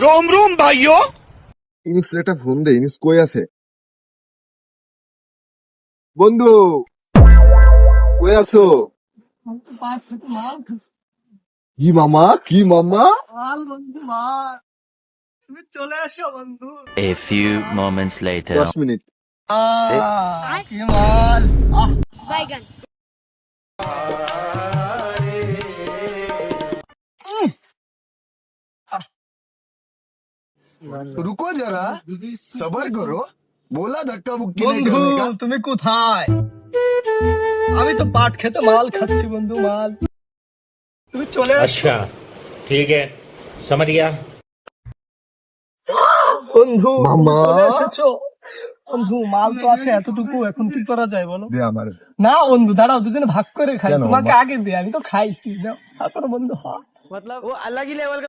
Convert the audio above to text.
रोम रोम भाइयों। ইনিস একটা ফোন দে, ইনিস কই আছে? বন্ধু কই আছো? কি মামা, কি মামা? তুমি চলে আসো বন্ধু। A few moments later. 10 minute. কি মাল। বাইগান रुको जरा सबर करो बोला धक्का मुक्की नहीं বন্ধু करने का তুমি কোথায়? আমি তো পাট খেতে মাল খাচ্ছি বন্ধু, মাল। তুমি চলে আসো अच्छा ठीक है समझ गया। বন্ধু, তুমি মামা। চলে এসেছো। বন্ধু মাল তো আছে এতটুকু, এখন কি করা যায় বলো? দে আমার। না বন্ধু দাঁড়াও, দুজনে ভাগ করে খাই। কেন, তোমাকে মা? আগে দে, আমি তো খাইছি। দাও তারপরে বন্ধু।